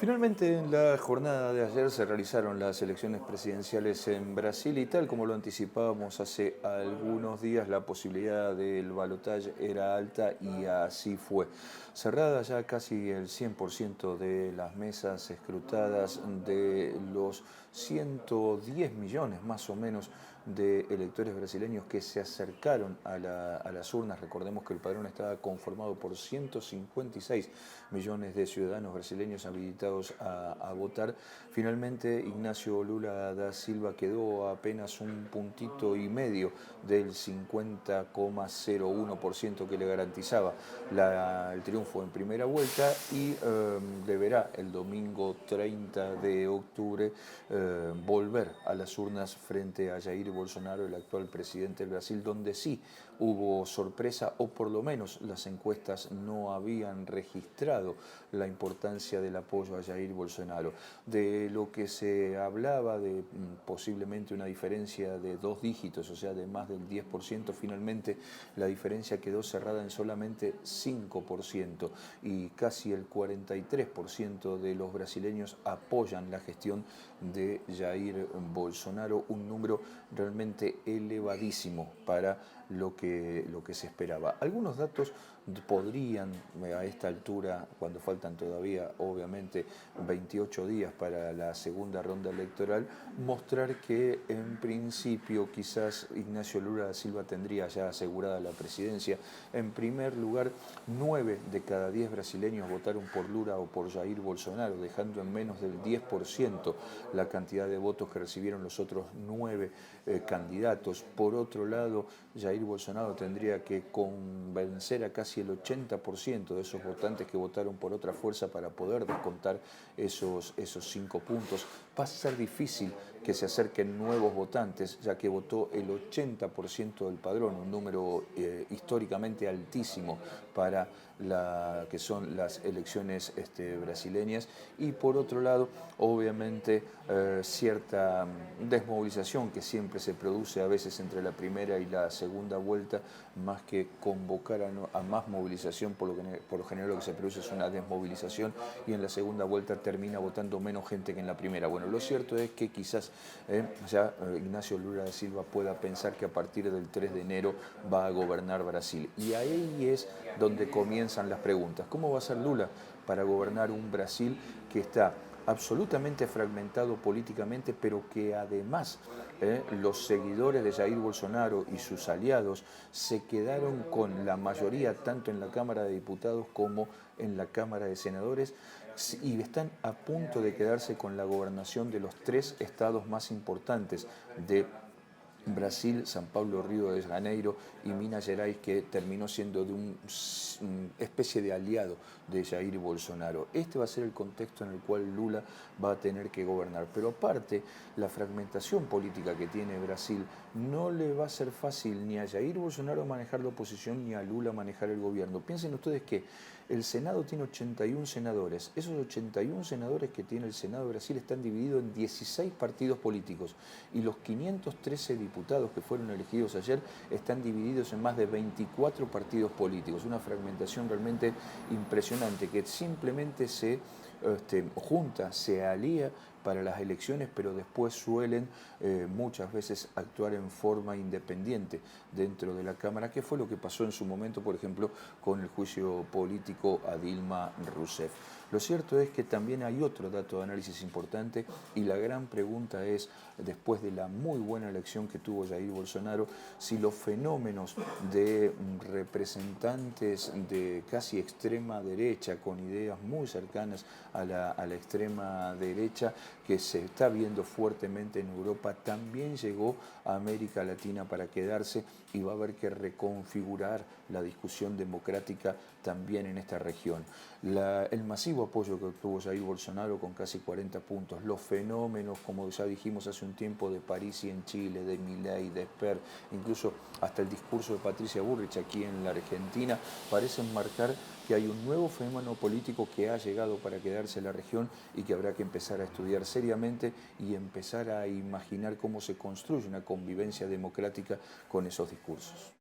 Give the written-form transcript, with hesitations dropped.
Finalmente, en la jornada de ayer se realizaron las elecciones presidenciales en Brasil y tal como lo anticipábamos hace algunos días, la posibilidad del balotaje era alta y así fue. Cerrada ya casi el 100% de las mesas escrutadas de los 110 millones más o menos de electores brasileños que se acercaron a las urnas. Recordemos que el padrón estaba conformado por 156 millones de ciudadanos brasileños habilitados a votar. Finalmente, Ignacio Lula da Silva quedó a apenas un puntito y medio del 50,01% que le garantizaba el triunfo en primera vuelta y deberá el domingo 30 de octubre volver a las urnas frente a Jair Bolsonaro, el actual presidente del Brasil, donde sí hubo sorpresa, o por lo menos las encuestas no habían registrado la importancia del apoyo a Jair Bolsonaro. De lo que se hablaba de posiblemente una diferencia de 2 dígitos, o sea, de más del 10%, finalmente la diferencia quedó cerrada en solamente 5% y casi el 43% de los brasileños apoyan la gestión de Jair Bolsonaro, un número realmente elevadísimo para lo que se esperaba. Algunos datos podrían a esta altura, cuando faltan todavía obviamente 28 días para la segunda ronda electoral, mostrar que en principio quizás Ignacio Lula da Silva tendría ya asegurada la presidencia. En primer lugar, 9 de cada 10 brasileños votaron por Lula o por Jair Bolsonaro, dejando en menos del 10% la cantidad de votos que recibieron los otros 9 candidatos. Por otro lado, Jair Bolsonaro tendría que convencer a casi el 80% de esos votantes que votaron por otra fuerza para poder descontar esos 5 puntos. Va a ser difícil que se acerquen nuevos votantes, ya que votó el 80% del padrón, un número históricamente altísimo para que son las elecciones brasileñas. Y por otro lado, obviamente, cierta desmovilización que siempre se produce a veces entre la primera y la segunda vuelta, más que convocar a más movilización, por lo general lo que se produce es una desmovilización y en la segunda vuelta termina votando menos gente que en la primera. Bueno, lo cierto es que quizás Ignacio Lula da Silva pueda pensar que a partir del 3 de enero va a gobernar Brasil. Y ahí es donde comienzan las preguntas. ¿Cómo va a ser Lula para gobernar un Brasil que está absolutamente fragmentado políticamente, pero que además los seguidores de Jair Bolsonaro y sus aliados se quedaron con la mayoría tanto en la Cámara de Diputados como en la Cámara de Senadores y están a punto de quedarse con la gobernación de los 3 estados más importantes de Brasil, São Paulo, Río de Janeiro y Minas Gerais, que terminó siendo de una especie de aliado de Jair Bolsonaro. Este va a ser el contexto en el cual Lula va a tener que gobernar. Pero aparte, la fragmentación política que tiene Brasil no le va a ser fácil ni a Jair Bolsonaro manejar la oposición ni a Lula manejar el gobierno. Piensen ustedes que el Senado tiene 81 senadores. Esos 81 senadores que tiene el Senado de Brasil están divididos en 16 partidos políticos y los 513 diputados que fueron elegidos ayer están divididos en más de 24 partidos políticos. Una fragmentación realmente impresionante que simplemente se junta, se alía para las elecciones, pero después suelen muchas veces actuar en forma independiente dentro de la Cámara, que fue lo que pasó en su momento, por ejemplo, con el juicio político a Dilma Rousseff. Lo cierto es que también hay otro dato de análisis importante y la gran pregunta es, después de la muy buena elección que tuvo Jair Bolsonaro, si los fenómenos de representantes de casi extrema derecha, con ideas muy cercanas a la extrema derecha, que se está viendo fuertemente en Europa, también llegó a América Latina para quedarse y va a haber que reconfigurar la discusión democrática también en esta región. El masivo apoyo que obtuvo Jair Bolsonaro con casi 40 puntos, los fenómenos, como ya dijimos hace un tiempo, de Parisi en Chile, de Milei, de Esper, incluso hasta el discurso de Patricia Bullrich aquí en la Argentina, parecen marcar que hay un nuevo fenómeno político que ha llegado para quedarse en la región y que habrá que empezar a estudiar seriamente y empezar a imaginar cómo se construye una convivencia democrática con esos discursos.